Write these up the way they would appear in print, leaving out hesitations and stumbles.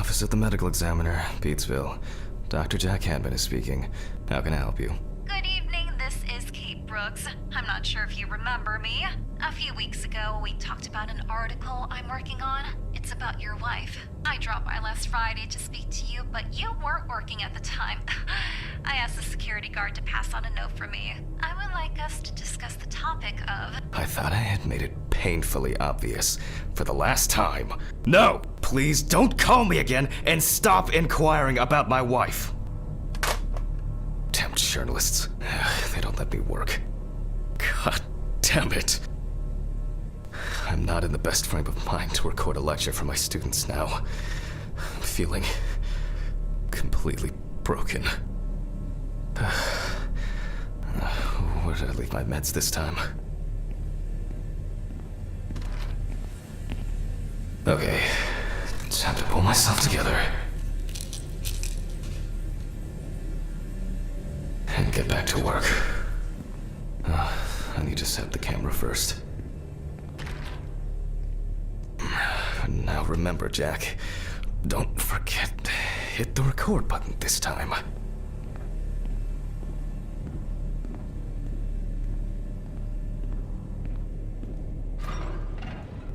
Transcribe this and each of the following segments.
Office of the Medical Examiner, Beatsville. Dr. Jack Hanman is speaking. How can I help you? Good evening, this is Kate Brooks. I'm not sure if you remember me. A few weeks ago, we talked about an article I'm working on. It's about your wife. I dropped by last Friday to speak to you, but you weren't working at the time. I asked the security guard to pass on a note for me. I would like us to discuss the topic of... I thought I had made it painfully obvious for the last time. No! Please don't call me again and stop inquiring about my wife. Damn journalists. They don't let me work. God damn it. I'm not in the best frame of mind to record a lecture for my students now. I'm feeling completely broken. Where did I leave my meds this time? Okay, time to pull myself together. And get back to work. I need to set the camera first. Now remember, Jack, don't forget to hit the record button this time.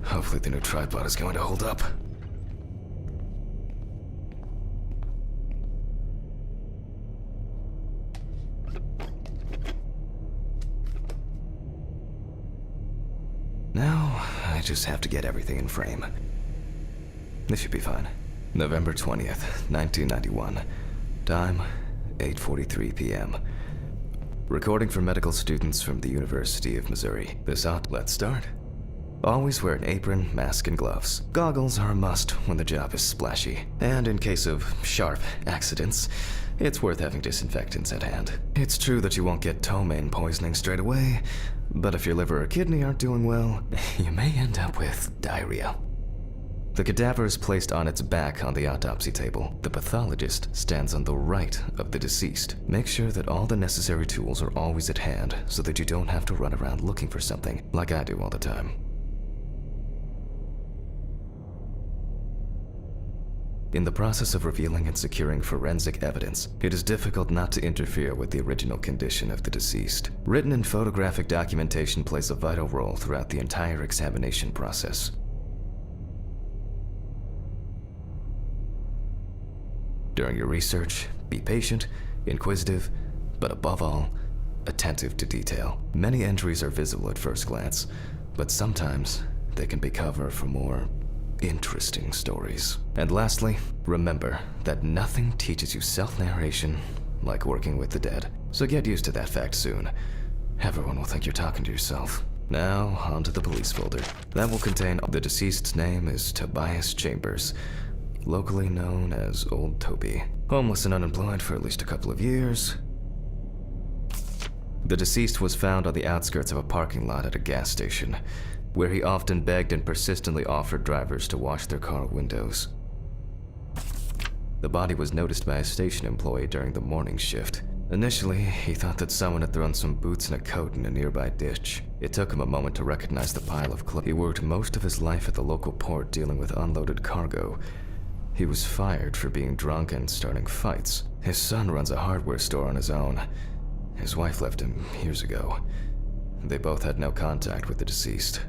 Hopefully the new tripod is going to hold up. Now, I just have to get everything in frame. This should be fine. November 20th, 1991. Time, 8:43 p.m. Recording for medical students from the University of Missouri. Let's start. Always wear an apron, mask, and gloves. Goggles are a must when the job is splashy. And in case of sharp accidents, it's worth having disinfectants at hand. It's true that you won't get ptomaine poisoning straight away, but if your liver or kidney aren't doing well, you may end up with diarrhea. The cadaver is placed on its back on the autopsy table. The pathologist stands on the right of the deceased. Make sure that all the necessary tools are always at hand so that you don't have to run around looking for something, like I do all the time. In the process of revealing and securing forensic evidence, it is difficult not to interfere with the original condition of the deceased. Written and photographic documentation plays a vital role throughout the entire examination process. During your research, be patient, inquisitive, but above all, attentive to detail. Many entries are visible at first glance, but sometimes they can be cover for more interesting stories. And lastly, remember that nothing teaches you self-narration like working with the dead. So get used to that fact soon. Everyone will think you're talking to yourself. Now, onto the police folder. That will contain the deceased's name is Tobias Chambers, locally known as Old Toby. Homeless and unemployed for at least a couple of years. The deceased was found on the outskirts of a parking lot at a gas station, where he often begged and persistently offered drivers to wash their car windows. The body was noticed by a station employee during the morning shift. Initially, he thought that someone had thrown some boots and a coat in a nearby ditch. It took him a moment to recognize the pile of clothes. He worked most of his life at the local port dealing with unloaded cargo. He was fired for being drunk and starting fights. His son runs a hardware store on his own. His wife left him years ago. They both had no contact with the deceased.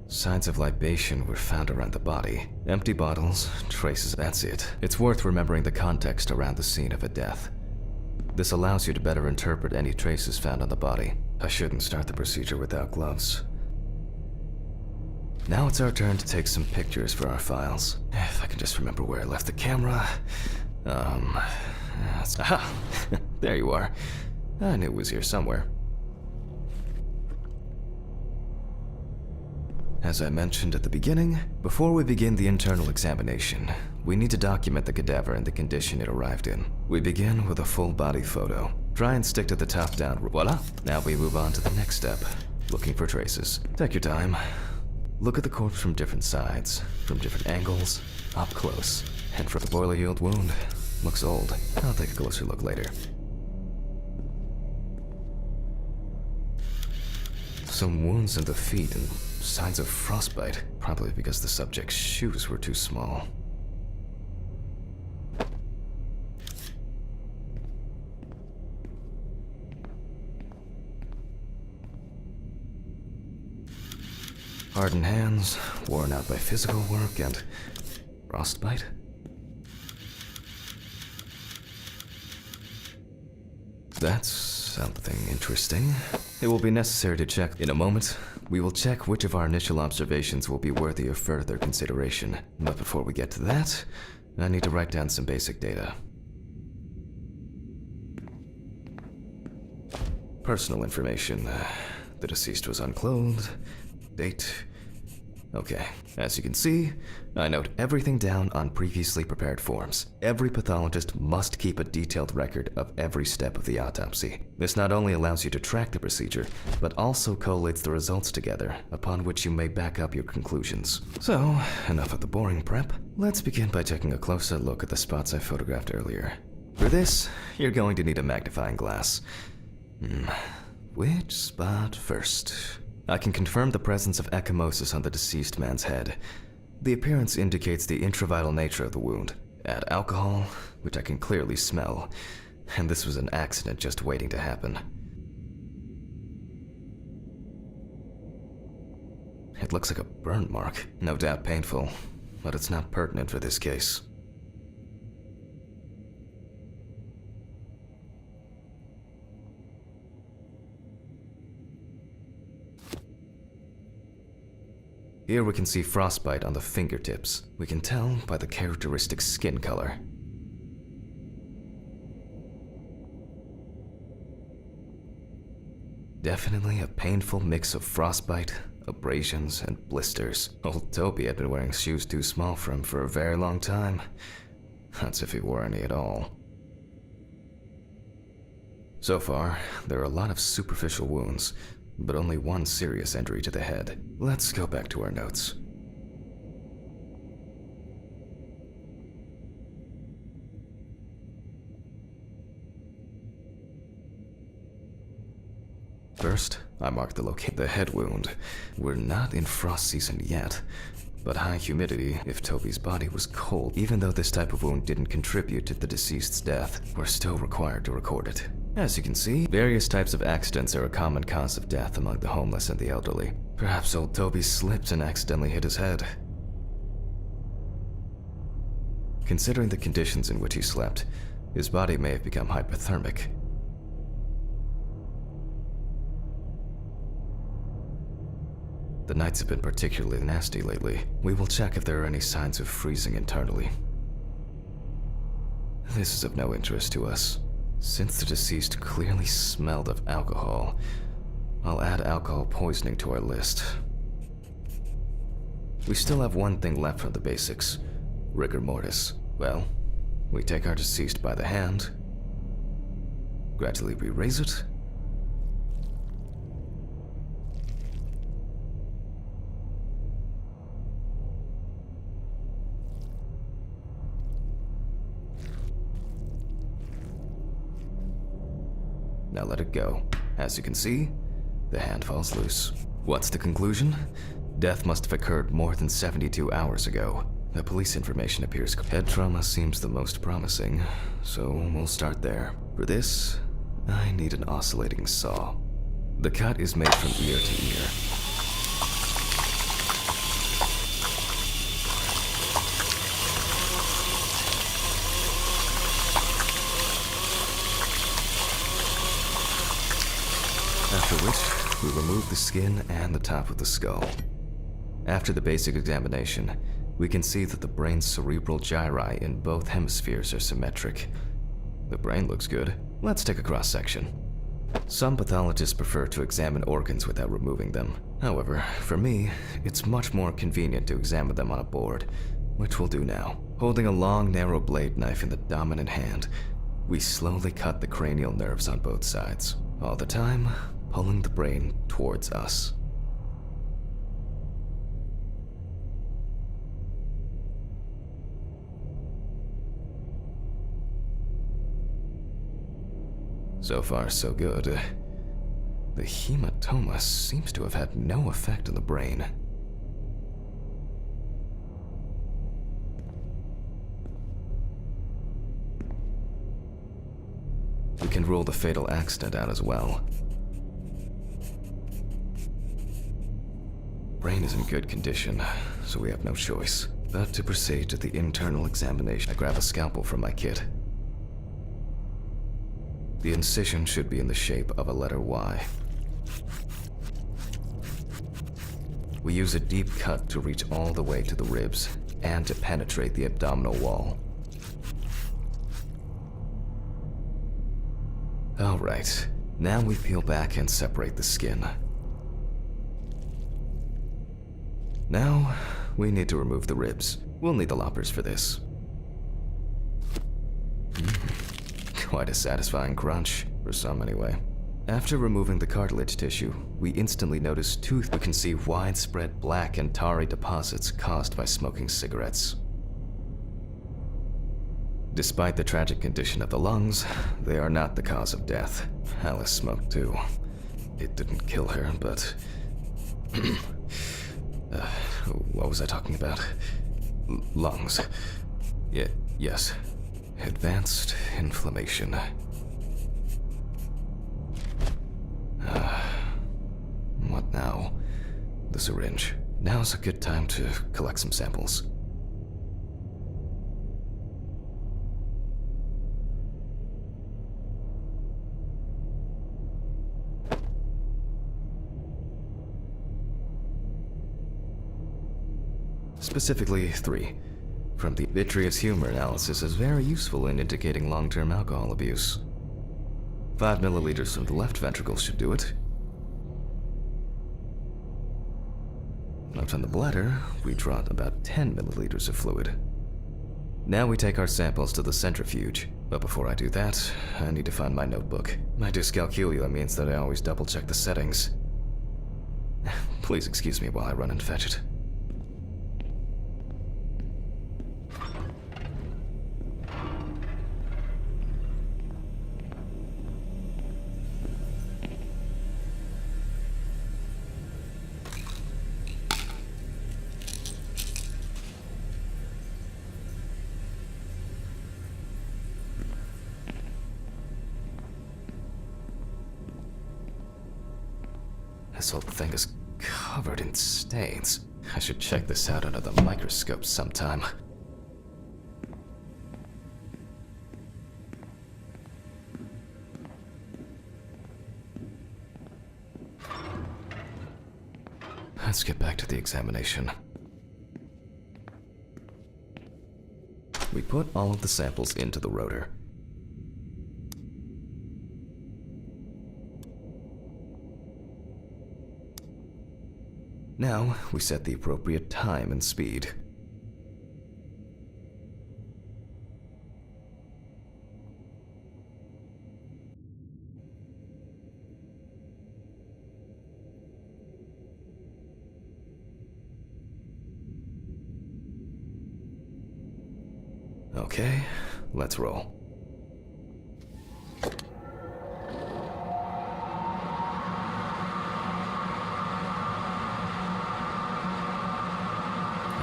Signs of libation were found around the body. Empty bottles, traces, that's it. It's worth remembering the context around the scene of a death. This allows you to better interpret any traces found on the body. I shouldn't start the procedure without gloves. Now it's our turn to take some pictures for our files. If I can just remember where I left the camera. Aha! There you are. I knew it was here somewhere. As I mentioned at the beginning, before we begin the internal examination, we need to document the cadaver and the condition it arrived in. We begin with a full body photo. Try and stick to the top-down. Voila! Now we move on to the next step, looking for traces. Take your time. Look at the corpse from different sides, from different angles, up close. And for the boiler-healed wound, looks old. I'll take a closer look later. Some wounds in the feet and signs of frostbite, probably because the subject's shoes were too small. Hardened hands, worn out by physical work, and frostbite? That's something interesting. It will be necessary to check in a moment. We will check which of our initial observations will be worthy of further consideration. But before we get to that, I need to write down some basic data. Personal information. The deceased was unclothed. Date. Okay, as you can see, I note everything down on previously prepared forms. Every pathologist must keep a detailed record of every step of the autopsy. This not only allows you to track the procedure, but also collates the results together, upon which you may back up your conclusions. So, enough of the boring prep. Let's begin by taking a closer look at the spots I photographed earlier. For this, you're going to need a magnifying glass. Which spot first? I can confirm the presence of ecchymosis on the deceased man's head. The appearance indicates the intravital nature of the wound. Add alcohol, which I can clearly smell, and this was an accident just waiting to happen. It looks like a burn mark, no doubt painful, but it's not pertinent for this case. Here we can see frostbite on the fingertips. We can tell by the characteristic skin color. Definitely a painful mix of frostbite, abrasions, and blisters. Old Toby had been wearing shoes too small for him for a very long time. That's if he wore any at all. So far, there are a lot of superficial wounds, but only one serious injury to the head. Let's go back to our notes. First, I marked the location. The head wound. We're not in frost season yet, but high humidity if Toby's body was cold. Even though this type of wound didn't contribute to the deceased's death, we're still required to record it. As you can see, various types of accidents are a common cause of death among the homeless and the elderly. Perhaps old Toby slipped and accidentally hit his head. Considering the conditions in which he slept, his body may have become hypothermic. The nights have been particularly nasty lately. We will check if there are any signs of freezing internally. This is of no interest to us. Since the deceased clearly smelled of alcohol, I'll add alcohol poisoning to our list. We still have one thing left from the basics, rigor mortis. Well, we take our deceased by the hand, gradually re-raise it, now let it go. As you can see, the hand falls loose. What's the conclusion? Death must have occurred more than 72 hours ago. The police information appears. Head trauma seems the most promising, so we'll start there. For this, I need an oscillating saw. The cut is made from ear to ear. After which, we remove the skin and the top of the skull. After the basic examination, we can see that the brain's cerebral gyri in both hemispheres are symmetric. The brain looks good. Let's take a cross-section. Some pathologists prefer to examine organs without removing them. However, for me, it's much more convenient to examine them on a board, which we'll do now. Holding a long, narrow blade knife in the dominant hand, we slowly cut the cranial nerves on both sides, all the time pulling the brain towards us. So far, so good. The hematoma seems to have had no effect on the brain. We can rule the fatal accident out as well. Brain is in good condition, so we have no choice but to proceed to the internal examination. I grab a scalpel from my kit. The incision should be in the shape of a letter Y. We use a deep cut to reach all the way to the ribs and to penetrate the abdominal wall. Alright, now we peel back and separate the skin. Now, we need to remove the ribs. We'll need the loppers for this. Quite a satisfying crunch, for some anyway. After removing the cartilage tissue, we instantly notice we can see widespread black and tarry deposits caused by smoking cigarettes. Despite the tragic condition of the lungs, they are not the cause of death. Alice smoked too. It didn't kill her, but... what was I talking about? Lungs. Yes. Advanced inflammation. What now? The syringe. Now's a good time to collect some samples. Specifically 3. From the vitreous humor analysis is very useful in indicating long-term alcohol abuse. 5 milliliters from the left ventricle should do it. Left on the bladder, we draw about 10 milliliters of fluid. Now we take our samples to the centrifuge, but before I do that, I need to find my notebook. My dyscalculia means that I always double-check the settings. Please excuse me while I run and fetch it. This whole thing is covered in stains. I should check this out under the microscope sometime. Let's get back to the examination. We put all of the samples into the rotor. Now, we set the appropriate time and speed. Okay, let's roll.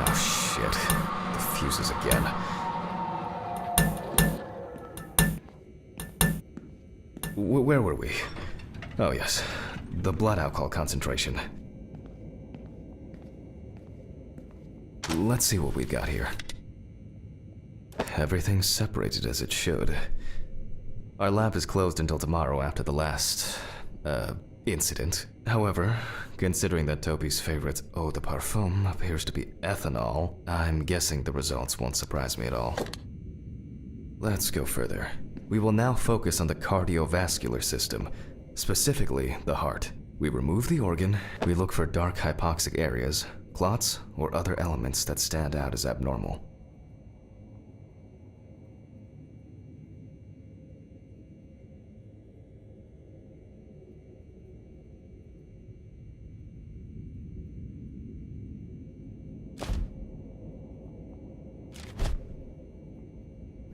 Oh shit, the fuses again. Where were we? Oh yes, the blood alcohol concentration. Let's see what we've got here. Everything's separated as it should. Our lab is closed until tomorrow after the last, incident. However, considering that Toby's favorite eau de parfum appears to be ethanol, I'm guessing the results won't surprise me at all. Let's go further. We will now focus on the cardiovascular system, specifically the heart. We remove the organ, we look for dark hypoxic areas, clots, or other elements that stand out as abnormal.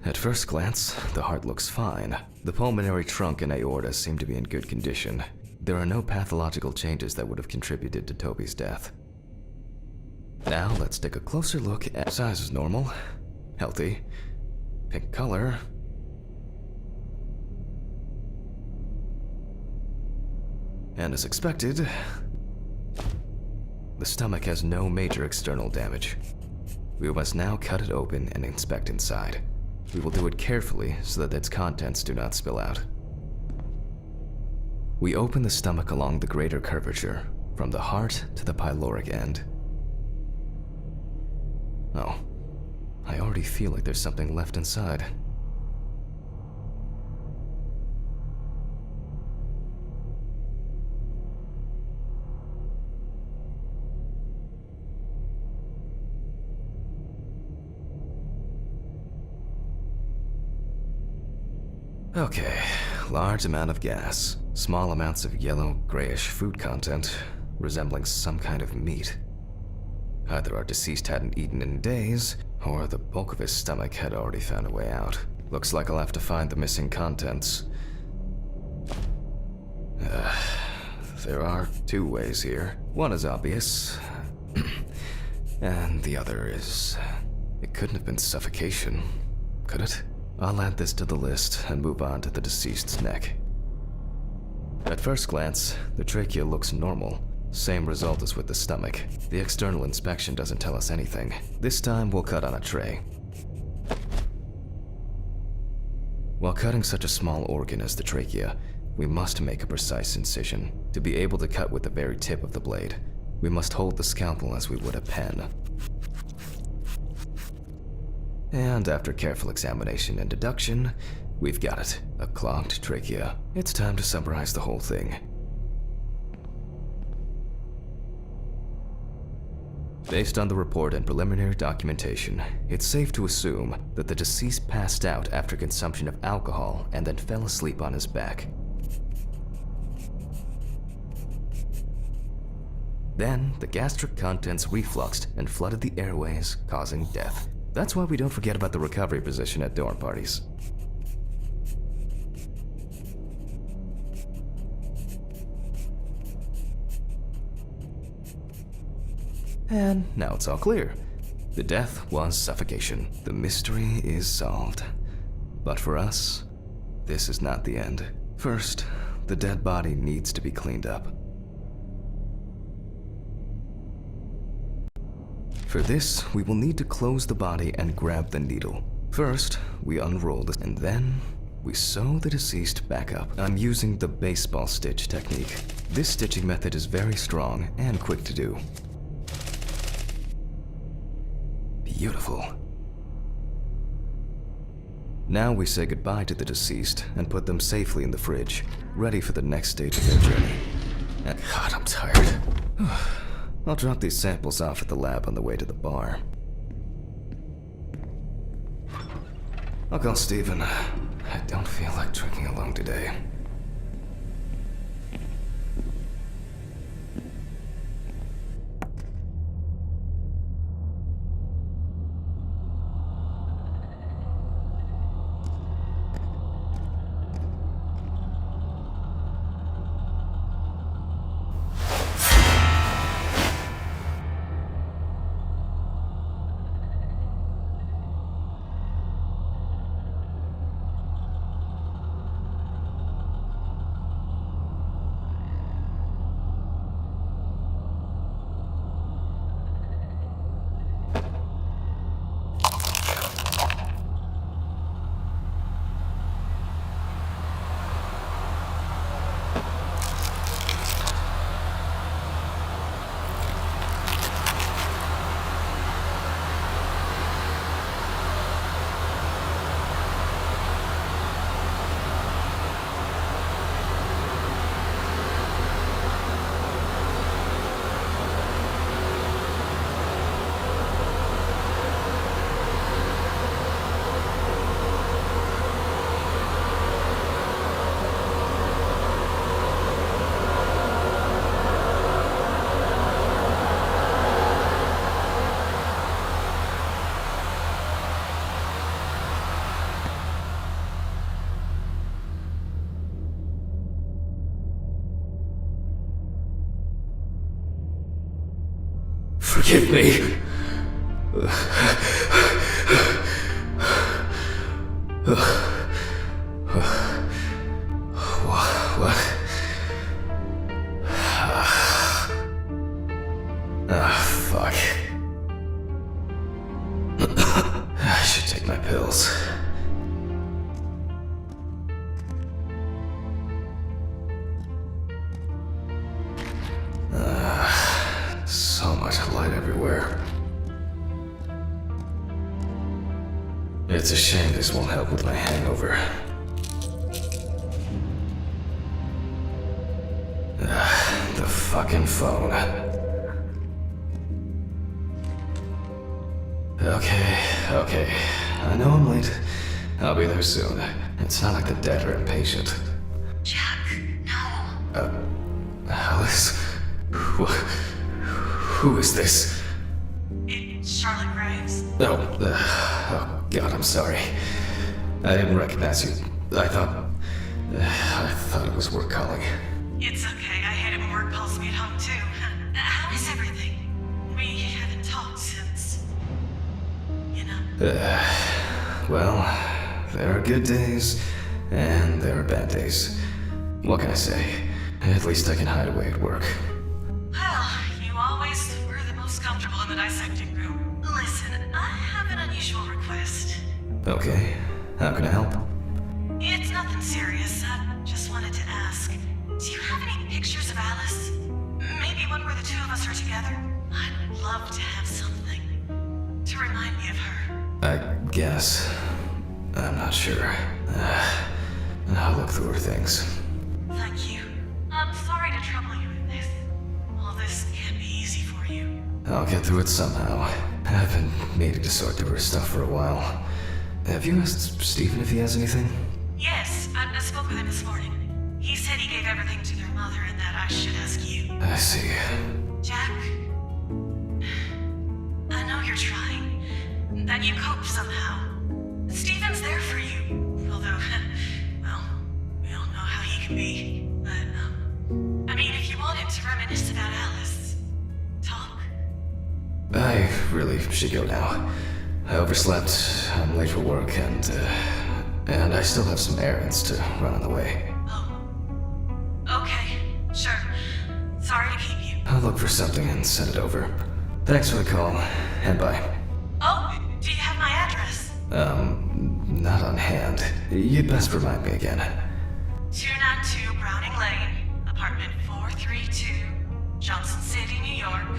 At first glance, the heart looks fine. The pulmonary trunk and aorta seem to be in good condition. There are no pathological changes that would have contributed to Toby's death. Now let's take a closer look at size is normal, healthy, pink color, and as expected, The stomach has no major external damage. We must now cut it open and inspect inside. We will do it carefully so that its contents do not spill out. We open the stomach along the greater curvature, from the heart to the pyloric end. Oh, I already feel like there's something left inside. Okay, large amount of gas, small amounts of yellow, grayish food content, resembling some kind of meat. Either our deceased hadn't eaten in days, or the bulk of his stomach had already found a way out. Looks like I'll have to find the missing contents. There are two ways here. One is obvious, and the other is... It couldn't have been suffocation, could it? I'll add this to the list and move on to the deceased's neck. At first glance, the trachea looks normal. Same result as with the stomach. The external inspection doesn't tell us anything. This time we'll cut on a tray. While cutting such a small organ as the trachea, we must make a precise incision. To be able to cut with the very tip of the blade, we must hold the scalpel as we would a pen. And after careful examination and deduction, we've got it, a clogged trachea. It's time to summarize the whole thing. Based on the report and preliminary documentation, it's safe to assume that the deceased passed out after consumption of alcohol and then fell asleep on his back. Then, the gastric contents refluxed and flooded the airways, causing death. That's why we don't forget about the recovery position at dorm parties. And now it's all clear. The death was suffocation. The mystery is solved. But for us, this is not the end. First, the dead body needs to be cleaned up. For this, we will need to close the body and grab the needle. First, we unroll this, and then we sew the deceased back up. I'm using the baseball stitch technique. This stitching method is very strong and quick to do. Beautiful. Now we say goodbye to the deceased and put them safely in the fridge, ready for the next stage of their journey. God, I'm tired. I'll drop these samples off at the lab on the way to the bar. I'll call Steven. I don't feel like drinking alone today. Forgive me. What? Ah, fuck. I should take my pills. So much light everywhere. It's a shame this won't help with my hangover. The fucking phone. Okay. I know I'm late. I'll be there soon. It's not like the dead are impatient. Jack, no. Alice? Who is this? It's Charlotte Graves. Oh, God, I'm sorry. I didn't recognize you. I thought it was work calling. It's okay. I hate it when work calls me at home, too. How is everything? We haven't talked since... Well, there are good days, and there are bad days. What can I say? At least I can hide away at work. Well, you always were the most comfortable in the dissecting room. Listen, I have an unusual request. Okay, how can I help? It's nothing serious. I just wanted to ask, do you have any pictures of Alice? Maybe one where the two of us are together? I'd love to have something to remind me of her. I guess. I'm not sure. I'll look through her things. Thank you. I'm sorry to trouble you with this. All this can't be easy for you. I'll get through it somehow. I've been needing to sort through her stuff for a while. Have you asked Stephen if he has anything? Yes, I spoke with him this morning. He said he gave everything to their mother and that I should ask you. I see. Jack, I know you're trying, that you cope somehow. Stephen's there for you, although, well, we all know how he can be. But, I mean, if you wanted to reminisce about Alice, talk. I really should go now. I overslept, I'm late for work, and I still have some errands to run on the way. Oh, okay, sure. Sorry to keep you. I'll look for something and send it over. Thanks for the call, and bye. Oh, do you have my address? Not on hand. You'd best remind me again. 292 Browning Lane, apartment 432, Johnson City, New York,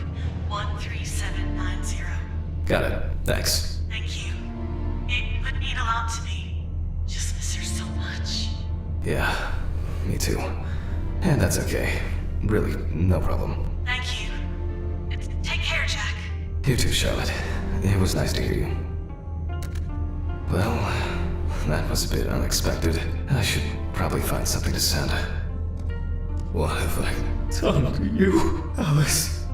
13790. Got it. Thanks. Thank you. It would mean a lot to me. Just miss her so much. Yeah, me too. And that's okay. Really, no problem. Thank you. Take care, Jack. You too, Charlotte. It was nice to hear you. Well, that was a bit unexpected. I should probably find something to send. What have I done to you, Alice?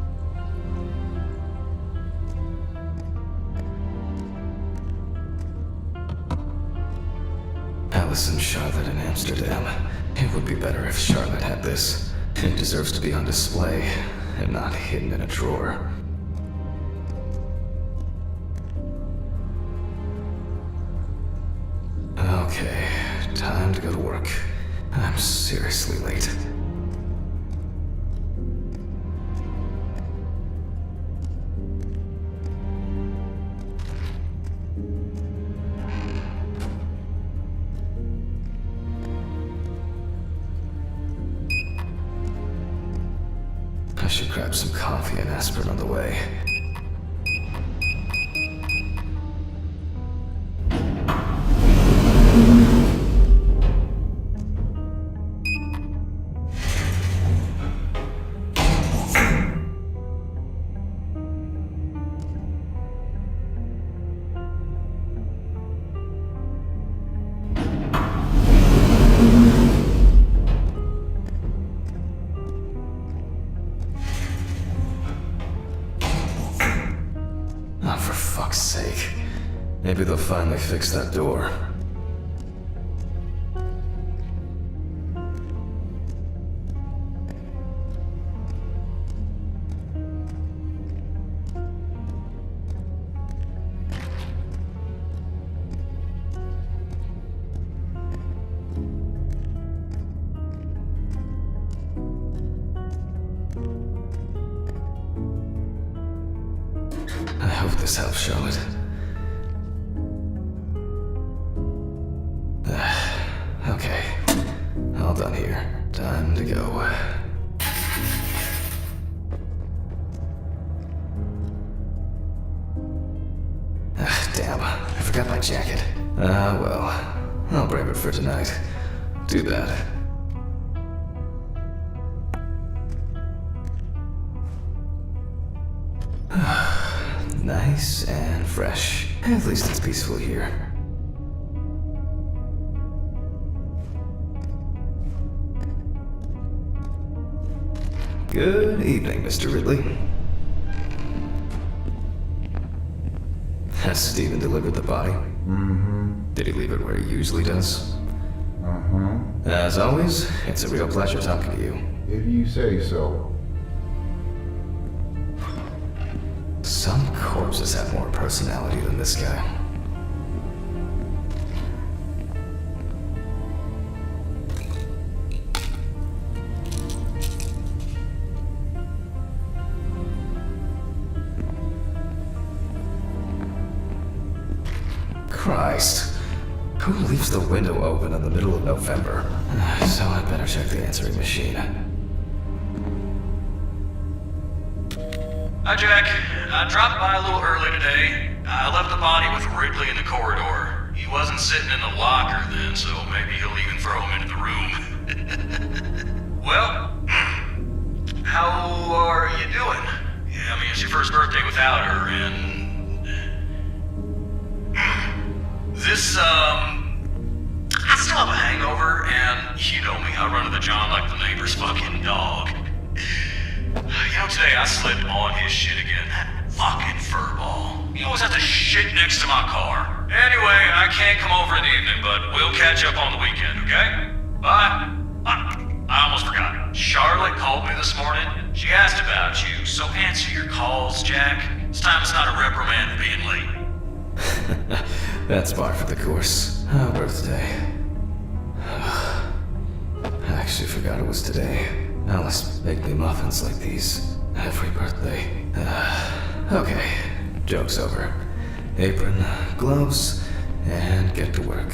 Alice and Charlotte in Amsterdam. It would be better if Charlotte had this. It deserves to be on display, and not hidden in a drawer. Okay, time to go to work. I'm seriously late. I should grab some coffee and aspirin on the way. Oh, for fuck's sake. Maybe they'll finally fix that door. hope this helps, Charlotte. Okay. All done here. Time to go. Damn, I forgot my jacket. Well, I'll brave it for tonight. Too bad. Nice and fresh. At least it's peaceful here. Good evening, Mr. Ridley. Has Steven delivered the body? Mm-hmm. Did he leave it where he usually does? Uh-huh. As always, it's a real pleasure talking to you. If you say so. Some corpses have more personality than this guy. Christ. Who leaves the window open in the middle of November? So I better check the answering machine. Hi, Jack. I dropped by a little early today. I left the body with Ridley in the corridor. He wasn't sitting in the locker then, so maybe he'll even throw him into the room. Well, how are you doing? Yeah, I mean, it's your first birthday without her, and... This, I still have a hangover, and you know me, I run to the John like the neighbor's fucking dog. You know, today I slipped on his shit again. That fucking furball. He always has to shit next to my car. Anyway, I can't come over in the evening, but we'll catch up on the weekend, okay? Bye. I almost forgot. Charlotte called me this morning. She asked about you, so answer your calls, Jack. This time it's not a reprimand for being late. That's par for the course. Oh, birthday. I actually forgot it was today. Alice baked me muffins like these every birthday. Okay, joke's over. Apron, gloves, and get to work.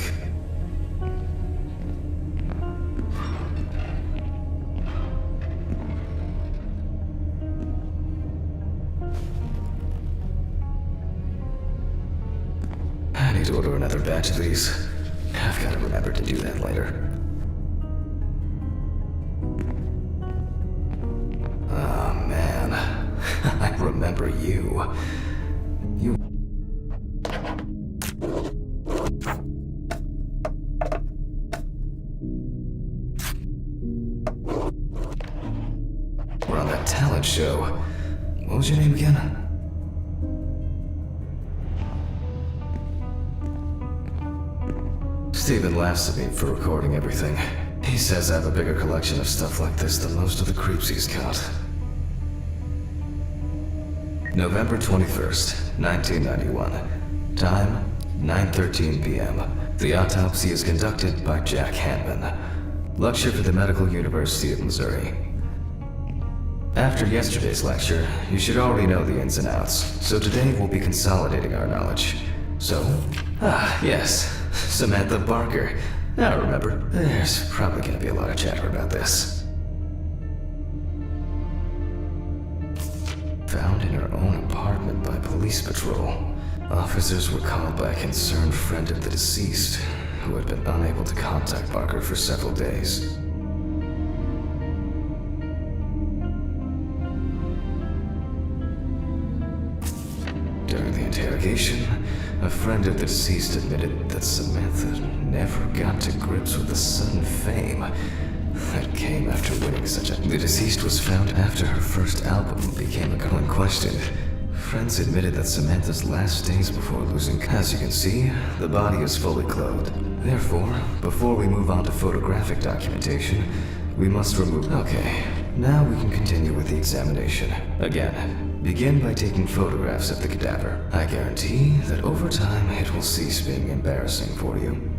I need to order another batch of these. I've got to remember to do that later. Oh man, I remember you. You... We're on that talent show. What was your name again? Steven laughs at me for recording everything. He says I have a bigger collection of stuff like this than most of the creeps he's caught. November 21st, 1991. Time, 9:13 p.m. The autopsy is conducted by Jack Hanman. Lecture for the Medical University of Missouri. After yesterday's lecture, you should already know the ins and outs, so today we'll be consolidating our knowledge. So, yes, Samantha Barker. Now remember, there's probably gonna be a lot of chatter about this. Found in her own apartment by police patrol. Officers were called by a concerned friend of the deceased, who had been unable to contact Barker for several days. During the interrogation, a friend of the deceased admitted that Samantha never got to grips with the sudden fame that came after winning such a... The deceased was found after her first album became a common question. Friends admitted that Samantha's last days before losing... As you can see, the body is fully clothed. Therefore, before we move on to photographic documentation, we must remove... Okay, now we can continue with the examination. Again, begin by taking photographs of the cadaver. I guarantee that over time it will cease being embarrassing for you.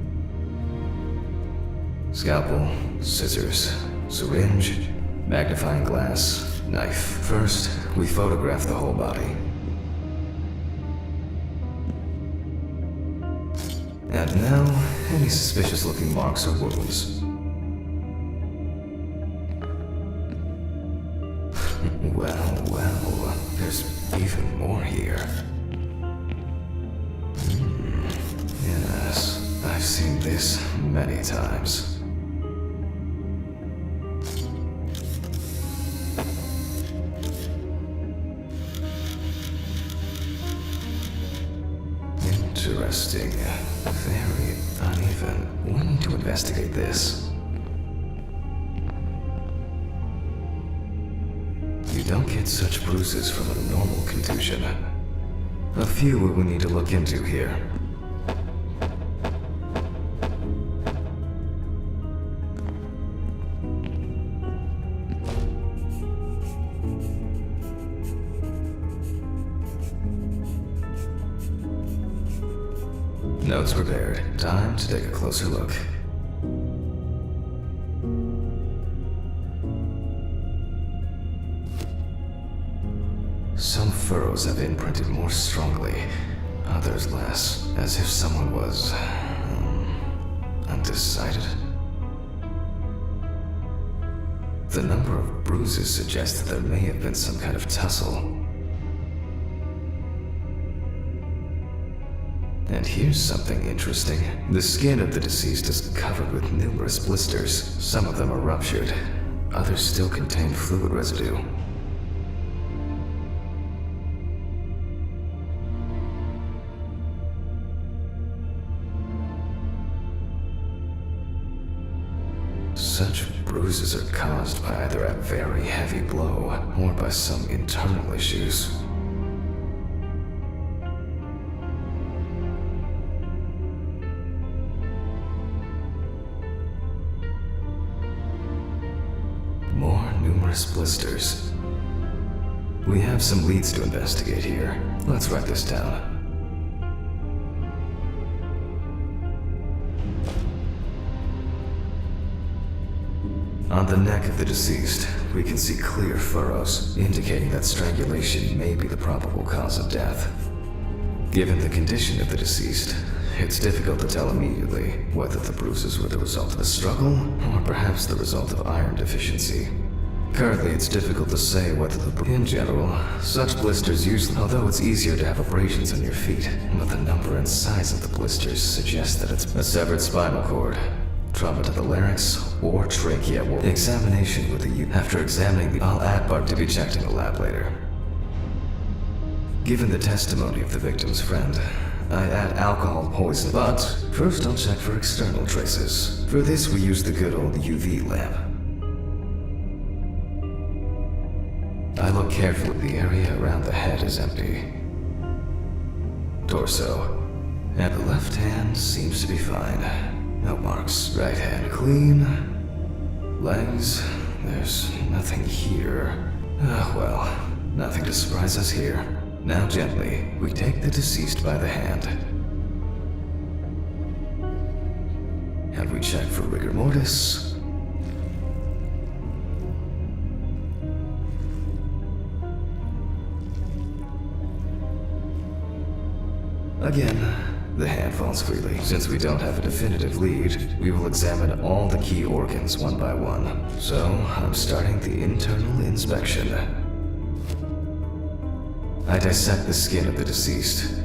Scalpel, scissors, syringe, magnifying glass, knife. First, we photograph the whole body. And now, any suspicious-looking marks or wounds. Well, there's even more here. Yes, I've seen this many times. Interesting. Very uneven. We need to investigate this. You don't get such bruises from a normal contusion. A few we will need to look into here. Notes prepared. Time to take a closer look. Some furrows have imprinted more strongly, others less, as if someone was undecided. The number of bruises suggests that there may have been some kind of tussle. And here's something interesting. The skin of the deceased is covered with numerous blisters. Some of them are ruptured. Others still contain fluid residue. Such bruises are caused by either a very heavy blow or by some internal issues. More numerous blisters. We have some leads to investigate here. Let's write this down. On the neck of the deceased, we can see clear furrows, indicating that strangulation may be the probable cause of death. Given the condition of the deceased, it's difficult to tell immediately whether the bruises were the result of a struggle or perhaps the result of iron deficiency. Currently, it's difficult to say whether in general, such blisters usually, although it's easier to have abrasions on your feet, but the number and size of the blisters suggest that it's a severed spinal cord, trauma to the larynx, or trachea. Examination with the after examining I'll add Bart to be checked in the lab later. Given the testimony of the victim's friend, I add alcohol poison, but first I'll check for external traces. For this, we use the good old UV lamp. I look carefully. The area around the head is empty. Torso. And the left hand seems to be fine. No marks. Right hand clean. Legs. There's nothing here. Well, nothing to surprise us here. Now gently, we take the deceased by the hand. And we check for rigor mortis. Again, the hand falls freely. Since we don't have a definitive lead, we will examine all the key organs one by one. So, I'm starting the internal inspection. I dissect the skin of the deceased.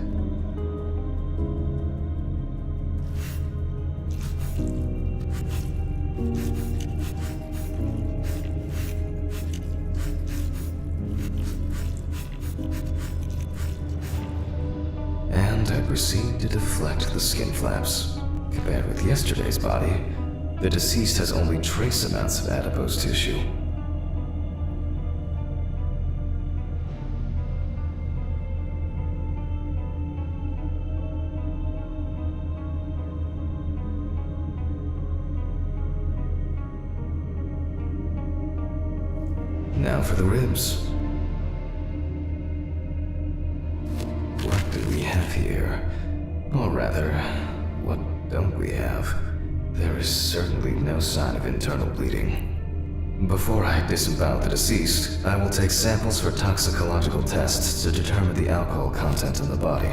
And I proceed to deflect the skin flaps. Compared with yesterday's body, the deceased has only trace amounts of adipose tissue. Now for the ribs. What do we have here? Or rather, what don't we have? There is certainly no sign of internal bleeding. Before I disembowel the deceased, I will take samples for toxicological tests to determine the alcohol content in the body.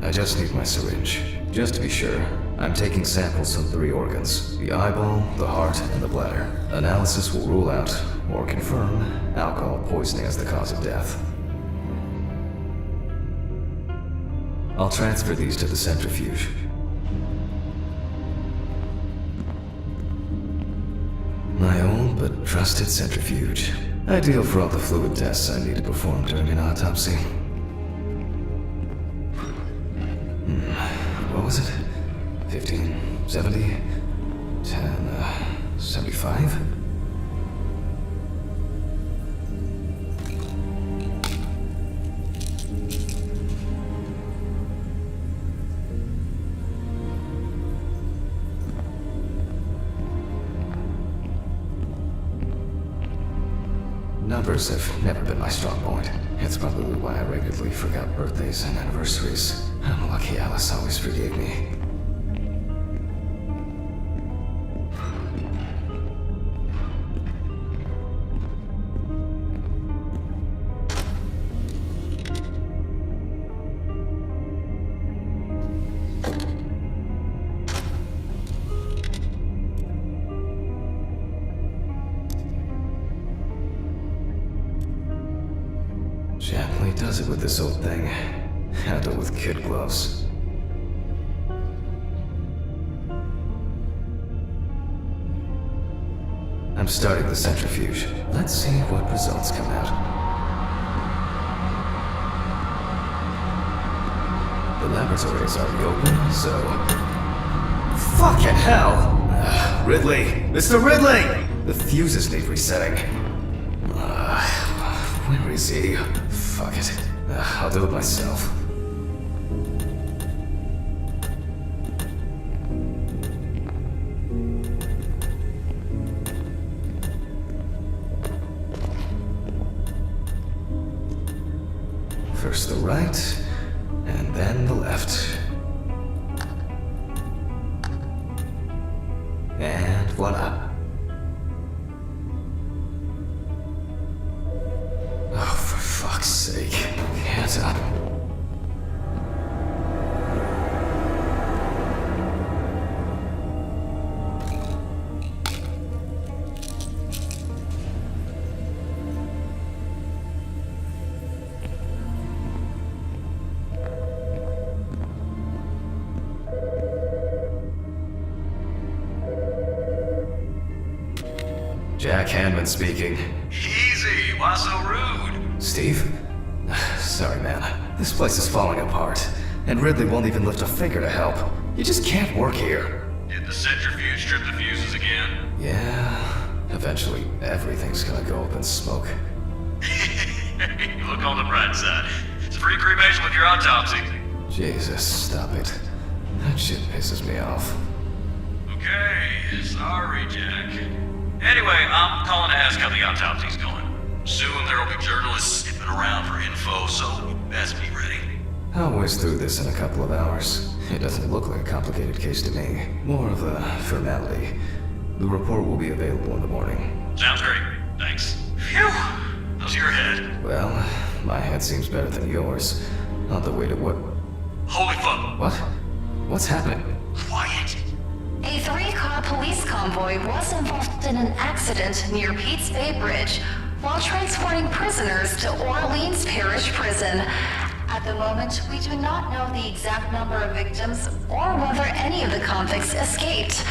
I just need my syringe. Just to be sure, I'm taking samples from 3 organs: the eyeball, the heart, and the bladder. Analysis will rule out, or confirm, alcohol poisoning as the cause of death. I'll transfer these to the centrifuge. My old but trusted centrifuge. Ideal for all the fluid tests I need to perform during an autopsy. What was it? 15, 70, 10, 75? Numbers have never been my strong point. It's probably why I regularly forgot birthdays and anniversaries. I'm lucky Alice always forgave me. Gently does it with this old thing. Handle with kid gloves. I'm starting the centrifuge. Let's see what results come out. The laboratory is already open, so... Fucking hell! Ridley! Mr. Ridley! The fuses need resetting. Where is he? Fuck it. I'll do it myself. First the right, and then the left. And voila. Oh, for fuck's sake. Hands up. Jack Hanman speaking. Easy, why so rude? Steve? Sorry, man. This place is falling apart, and Ridley won't even lift a finger to help. You just can't work here. Did the centrifuge strip the fuses again? Yeah, eventually everything's gonna go up in smoke. Look on the bright side. It's a free cremation with your autopsy. Jesus, stop it. That shit pisses me off. Okay, sorry, Jack. Anyway, I'm calling to ask how the autopsy's going. Soon there will be journalists sniffing around for info, so you best be ready. I'll whiz through this in a couple of hours. It doesn't look like a complicated case to me. More of a formality. The report will be available in the morning. Sounds great. Thanks. Phew! How's your head? Well, my head seems better than yours. On the way to what? Holy fuck! What? What's happening? Quiet! A 3-car police convoy was involved in an accident near Pete's Bay Bridge while transporting prisoners to Orleans Parish Prison. At the moment, we do not know the exact number of victims or whether any of the convicts escaped.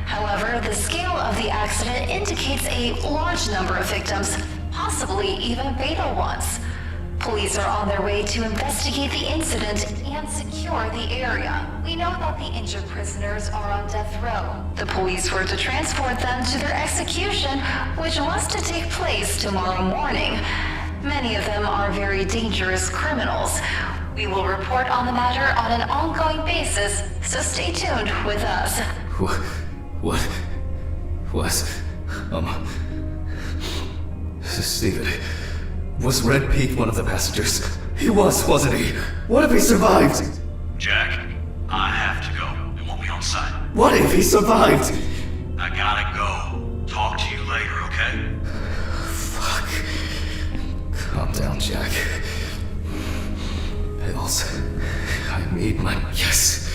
However, the scale of the accident indicates a large number of victims, possibly even fatal ones. Police are on their way to investigate the incident and secure the area. We know that the injured prisoners are on death row. The police were to transport them to their execution, which was to take place tomorrow morning. Many of them are very dangerous criminals. We will report on the matter on an ongoing basis, so stay tuned with us. Steven, was Red Pete one of the passengers? He was, wasn't he? What if he survived? Jack, I have to go. We won't be on site. What if he survived? I gotta go. Talk to you later, okay? Fuck. Calm down, Jack. Pills. I need my... Yes.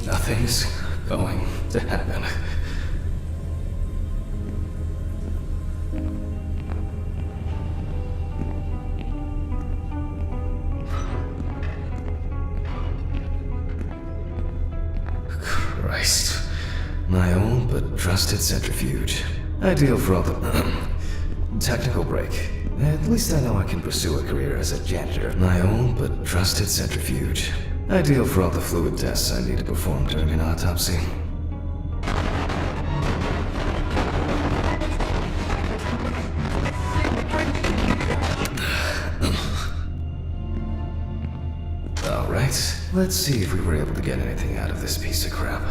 Nothing's going to happen. Christ. My old but trusted centrifuge. Ideal for all the technical break. At least I know I can pursue a career as a janitor. My old but trusted centrifuge. Ideal for all the fluid tests I need to perform during an autopsy. Alright, let's see if we were able to get anything out of this piece of crap.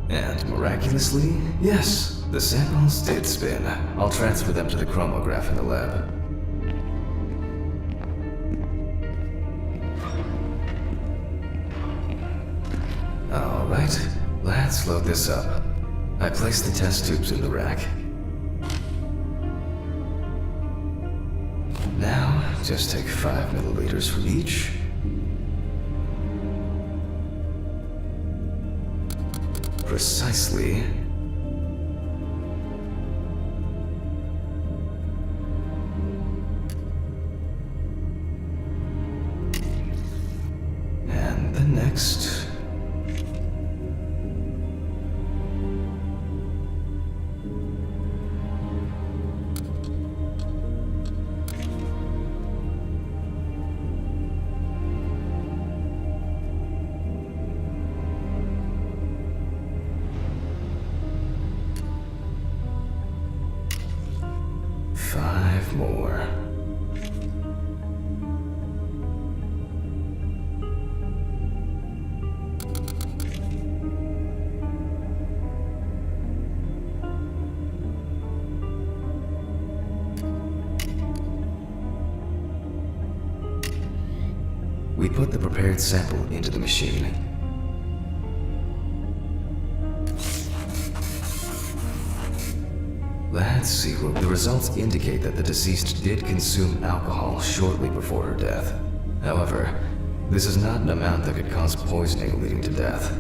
And miraculously, yes, the samples did spin. I'll transfer them to the chromograph in the lab. Alright, let's load this up. I placed the test tubes in the rack. Now, just take 5 milliliters from each. Precisely. And the next. Five more. We put the prepared sample into the machine. Let's see, well, the results indicate that the deceased did consume alcohol shortly before her death. However, this is not an amount that could cause poisoning leading to death.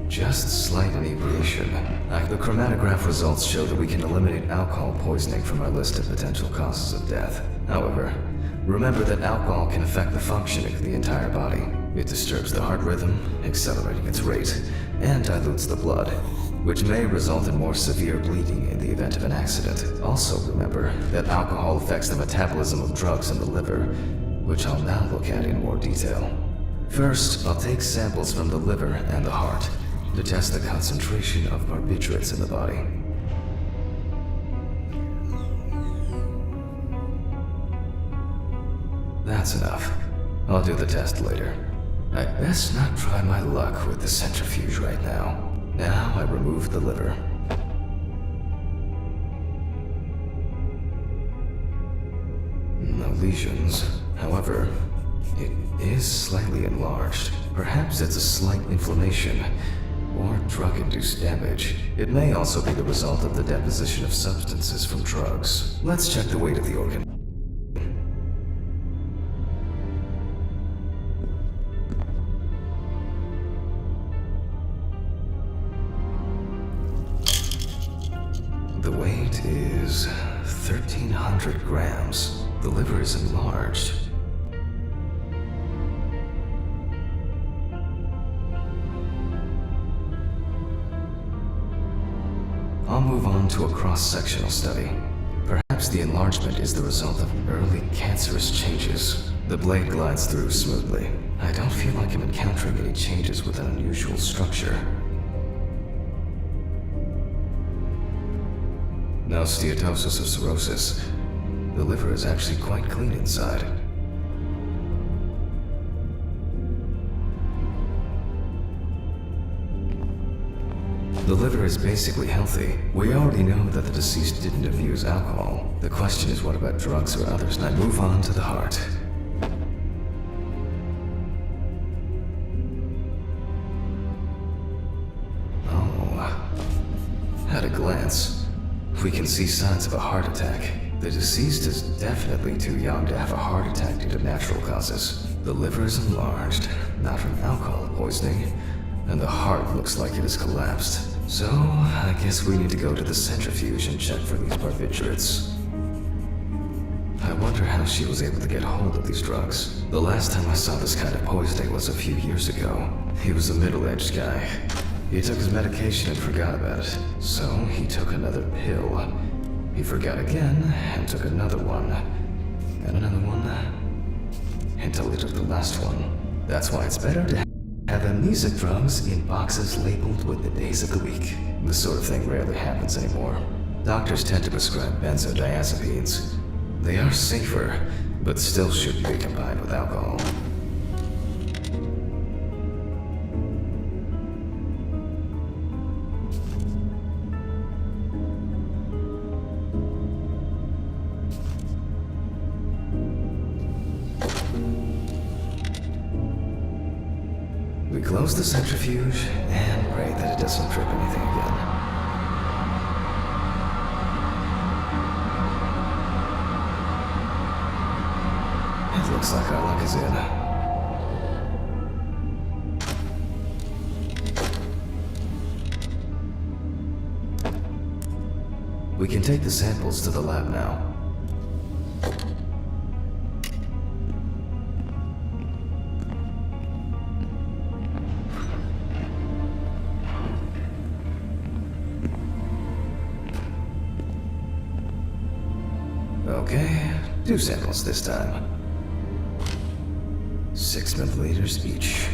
Just slight inebriation. The chromatograph results show that we can eliminate alcohol poisoning from our list of potential causes of death. However, remember that alcohol can affect the functioning of the entire body. It disturbs the heart rhythm, accelerating its rate, and dilutes the blood, which may result in more severe bleeding in the event of an accident. Also remember that alcohol affects the metabolism of drugs in the liver, which I'll now look at in more detail. First, I'll take samples from the liver and the heart to test the concentration of barbiturates in the body. That's enough. I'll do the test later. I'd best not try my luck with the centrifuge right now. Now I remove the liver. No lesions. However, it is slightly enlarged. Perhaps it's a slight inflammation or drug-induced damage. It may also be the result of the deposition of substances from drugs. Let's check the weight of the organ. The weight is 1,300 grams. The liver is enlarged. I'll move on to a cross-sectional study. Perhaps the enlargement is the result of early cancerous changes. The blade glides through smoothly. I don't feel like I'm encountering any changes with an unusual structure. No steatosis or cirrhosis. The liver is actually quite clean inside. The liver is basically healthy. We already know that the deceased didn't abuse alcohol. The question is, what about drugs or others? I move on to the heart. Oh, at a glance, we can see signs of a heart attack. The deceased is definitely too young to have a heart attack due to natural causes. The liver is enlarged, not from alcohol poisoning, and the heart looks like it has collapsed. So, I guess we need to go to the centrifuge and check for these barbiturates. I wonder how she was able to get hold of these drugs. The last time I saw this kind of poisoning was a few years ago. He was a middle-aged guy. He took his medication and forgot about it. So, he took another pill. He forgot again and took another one. And another one. Until he took the last one. That's why it's better to have amnesic drugs in boxes labeled with the days of the week. This sort of thing rarely happens anymore. Doctors tend to prescribe benzodiazepines. They are safer, but still shouldn't be combined with alcohol. We close the centrifuge and pray that it doesn't trip anything again. It looks like our luck is in. We can take the samples to the lab now. Okay, 2 samples this time. 6 milliliters each.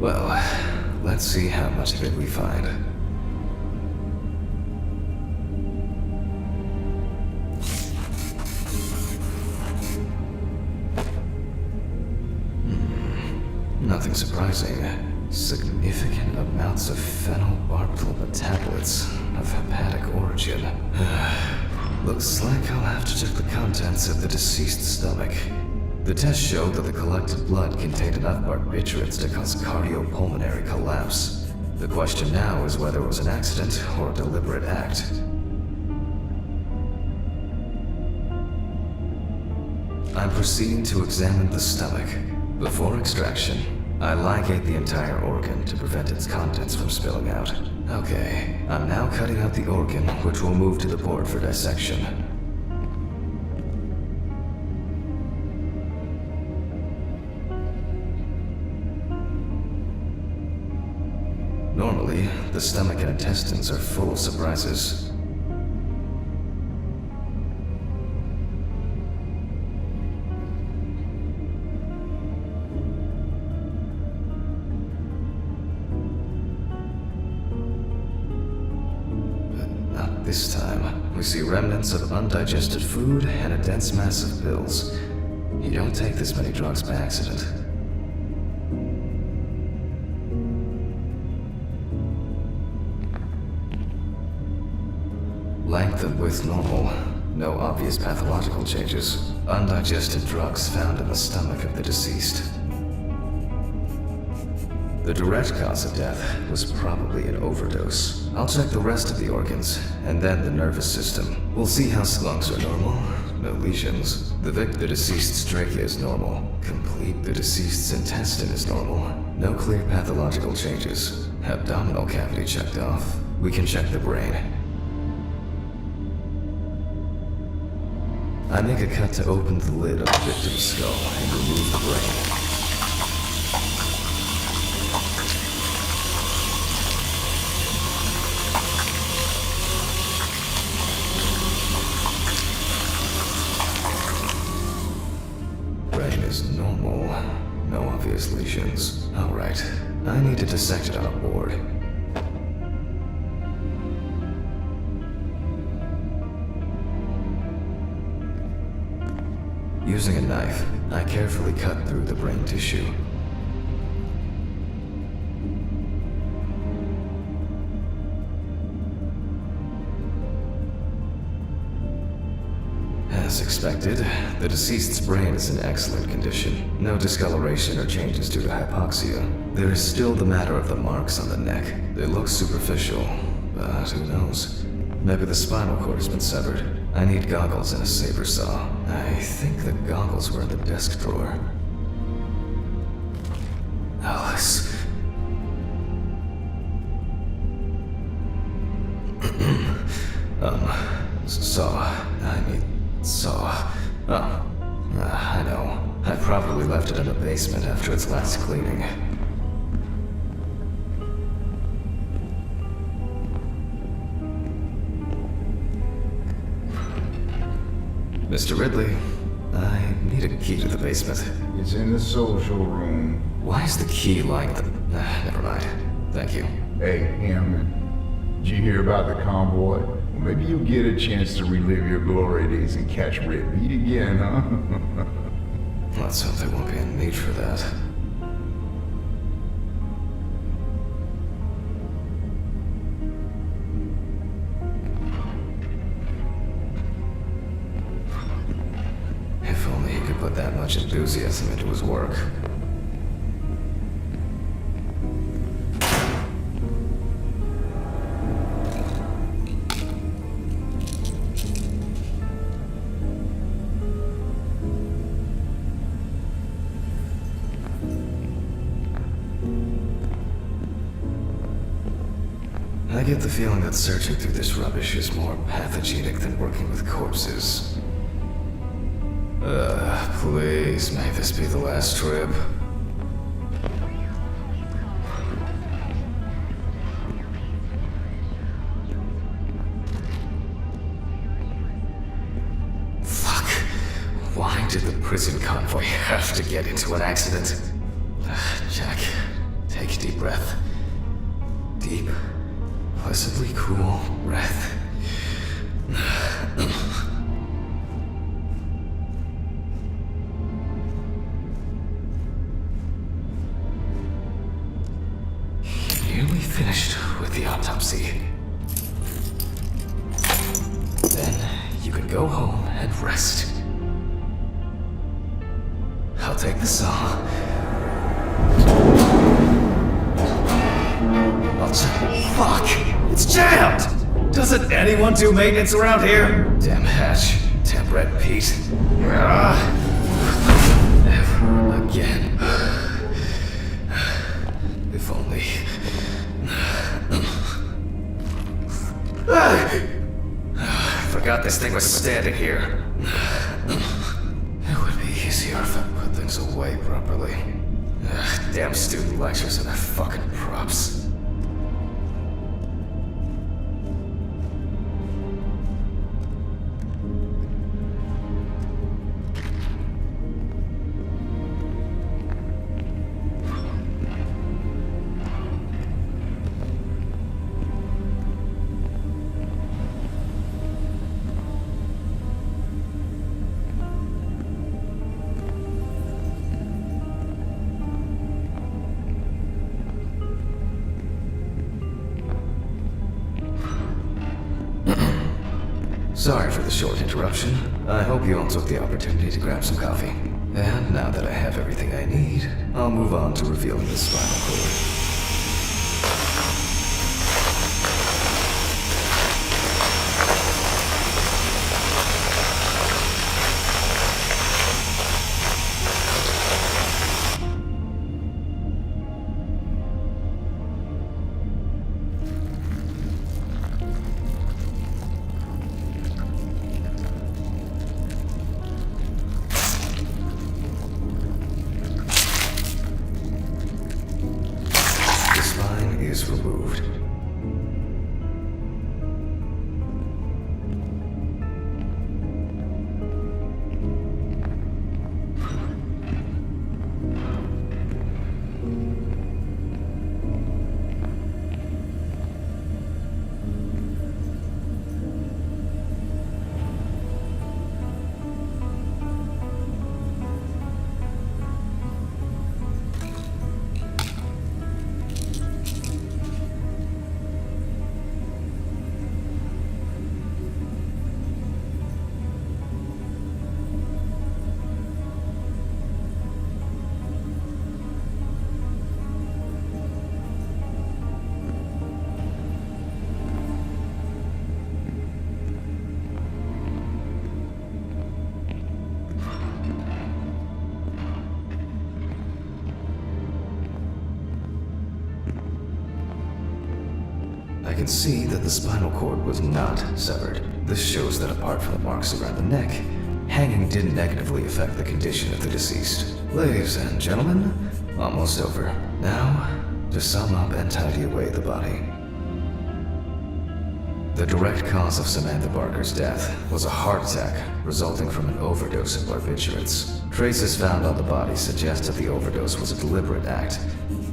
Well, let's see how much of it we find. Nothing surprising. Significant amounts of phenylbarbital metabolites of hepatic origin. Looks like I'll have to check the contents of the deceased's stomach. The test showed that the collected blood contained enough barbiturates to cause cardiopulmonary collapse. The question now is whether it was an accident or a deliberate act. I'm proceeding to examine the stomach. Before extraction, I ligate the entire organ to prevent its contents from spilling out. Okay, I'm now cutting out the organ, which will move to the board for dissection. Normally, the stomach and intestines are full of surprises. But not this time. We see remnants of undigested food and a dense mass of pills. You don't take this many drugs by accident. Length and width normal. No obvious pathological changes. Undigested drugs found in the stomach of the deceased. The direct cause of death was probably an overdose. I'll check the rest of the organs, and then the nervous system. We'll see how lungs are normal. No lesions. The deceased's trachea is normal. Complete. The deceased's intestine is normal. No clear pathological changes. Abdominal cavity checked off. We can check the brain. I make a cut to open the lid of the victim's skull and remove the brain. Brain is normal. No obvious lesions. Alright. I need to dissect it on a board. Using a knife, I carefully cut through the brain tissue. As expected, the deceased's brain is in excellent condition. No discoloration or changes due to hypoxia. There is still the matter of the marks on the neck. They look superficial, but who knows? Maybe the spinal cord has been severed. I need goggles and a saber saw. I think the goggles were in the desk drawer. Alice. Saw. I need saw. Oh. I know. I probably left it in the basement after its last cleaning. Mr. Ridley, I need a key to the basement. It's in the social room. Why is the key like the... never mind. Thank you. Hey, Hammond. Did you hear about the convoy? Well, maybe you'll get a chance to relive your glory days and catch Red Beat again, huh? Let's hope there won't be a need for that. If only he could put that much enthusiasm into his work. I get the feeling that searching through this rubbish is more pathogenic than working with corpses. Please, may this be the last trip. Fuck. Why did the prison convoy have to get into an accident? Jack, take a deep breath. Deep, pleasantly cool breath. Nearly finished with the autopsy. Then you can go home and rest. I'll take the saw. Fuck! It's jammed! Doesn't anyone do maintenance around here? Damn hatch. Damn Red Pete. Never again. If only. Forgot this thing was standing here. It would be easier if I put things away properly. Damn student lectures and their fucking props. Sorry for the short interruption. I hope you all took the opportunity to grab some coffee. And now that I have everything I need, I'll move on to revealing the spinal cord. can see that the spinal cord was not severed. This shows that apart from the marks around the neck, hanging didn't negatively affect the condition of the deceased. Ladies and gentlemen, almost over. Now, to sum up and tidy away the body. The direct cause of Samantha Barker's death was a heart attack resulting from an overdose of barbiturates. Traces found on the body suggest that the overdose was a deliberate act,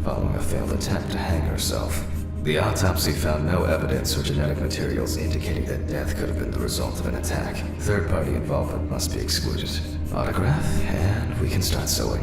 following a failed attempt to hang herself. The autopsy found no evidence or genetic materials indicating that death could have been the result of an attack. Third-party involvement must be excluded. Autograph, and we can start sewing.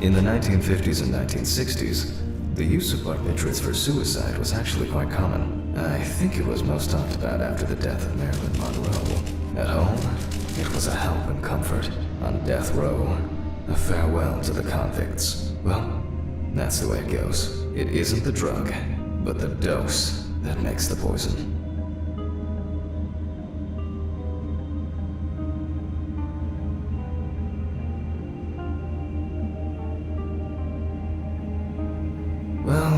In the 1950s and 1960s, the use of barbiturates for suicide was actually quite common. I think it was most talked about after the death of Marilyn Monroe. At home, it was a help and comfort. On death row, a farewell to the convicts. Well, that's the way it goes. It isn't the drug, but the dose that makes the poison. Well,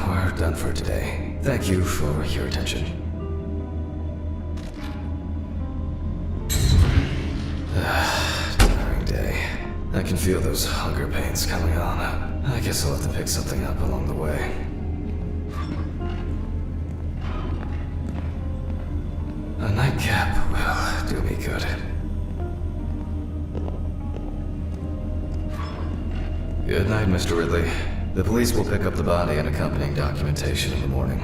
we're done for today. Thank you for your attention. Tiring day. I can feel those hunger pains coming on. I guess I'll have to pick something up along the way. A nightcap will do me good. Good night, Mr. Ridley. The police will pick up the body and accompanying documentation in the morning.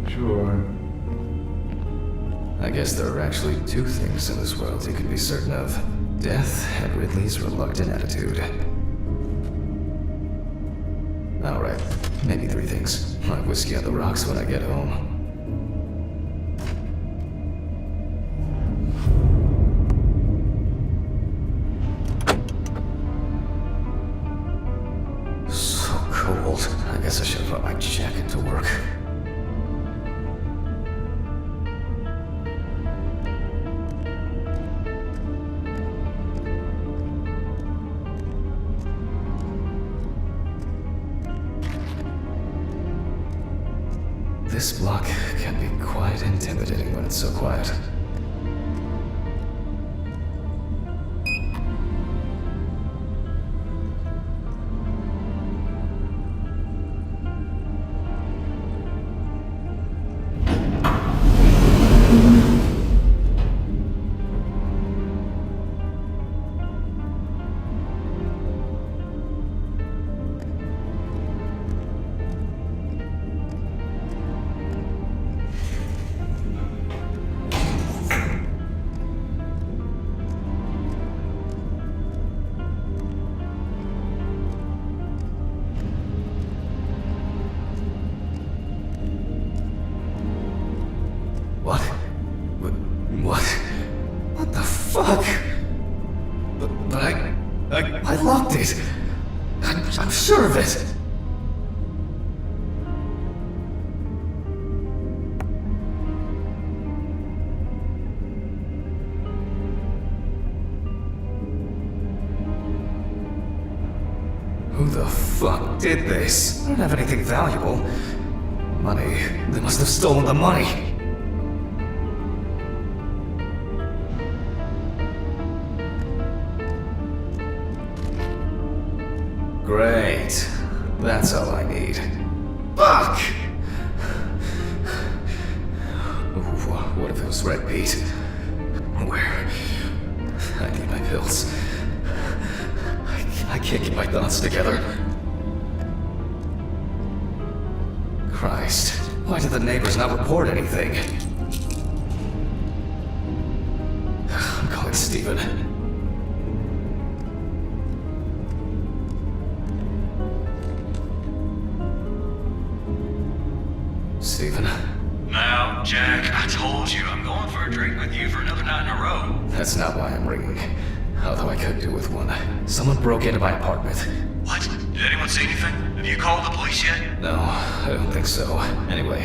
Sure. I guess there are actually two things in this world you can be certain of. Death and Ridley's reluctant attitude. Alright, maybe three things. My whiskey on the rocks when I get home. I guess I should have brought my jacket to work. This block can be quite intimidating when it's so quiet. What the fuck? But I locked it. I'm sure of it. Who the fuck did this? I don't have anything valuable. Money. They must have stolen the money. Great. That's all I need. Fuck! What if it was Red Pete? Where? I need my pills. I can't get my thoughts together. Christ. Why did the neighbors not report anything? I'm calling Steven. Steven? Now, Jack, I told you I'm going for a drink with you for another night in a row. That's not why I'm ringing. Although I could do with one. Someone broke into my apartment. What? Did anyone see anything? Have you called the police yet? No, I don't think so. Anyway,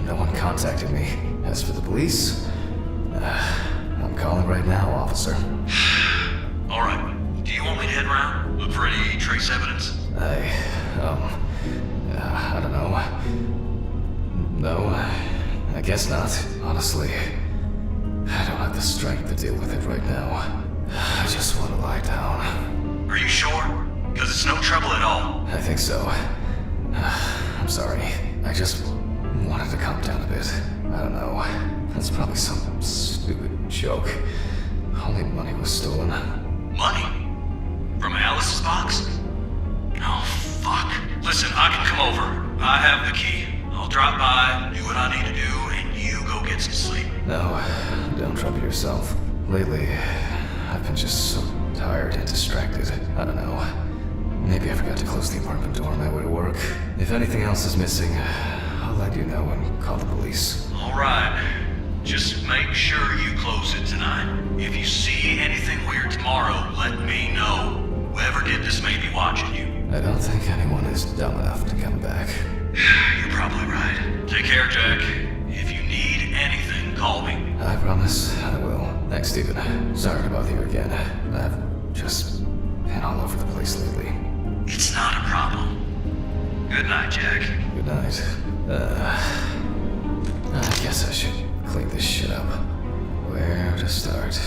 no one contacted me. As for the police, I'll calling right now, officer. Alright. Do you want me to head around? Look for any trace evidence? I don't know. No, I guess not. Honestly, I don't have the strength to deal with it right now. I just want to lie down. Are you sure? Because it's no trouble at all. I think so. I'm sorry. I just wanted to calm down a bit. I don't know. That's probably some stupid joke. Only money was stolen. Money? From Alice's box? Oh, fuck. Listen, I can come over. I have the key. I'll drop by, do what I need to do, and you go get some sleep. No, don't trouble yourself. Lately, I've been just so tired and distracted. I don't know. Maybe I forgot to close the apartment door on my way to work. If anything else is missing, I'll let you know and call the police. Alright. Just make sure you close it tonight. If you see anything weird tomorrow, let me know. Whoever did this may be watching you. I don't think anyone is dumb enough to come back. You're probably right. Take care, Jack. If you need anything, call me. I promise I will. Thanks, Steven. Sorry to bother you again. I've just been all over the place lately. It's not a problem. Good night, Jack. Good night. I guess I should clean this shit up. Where to start?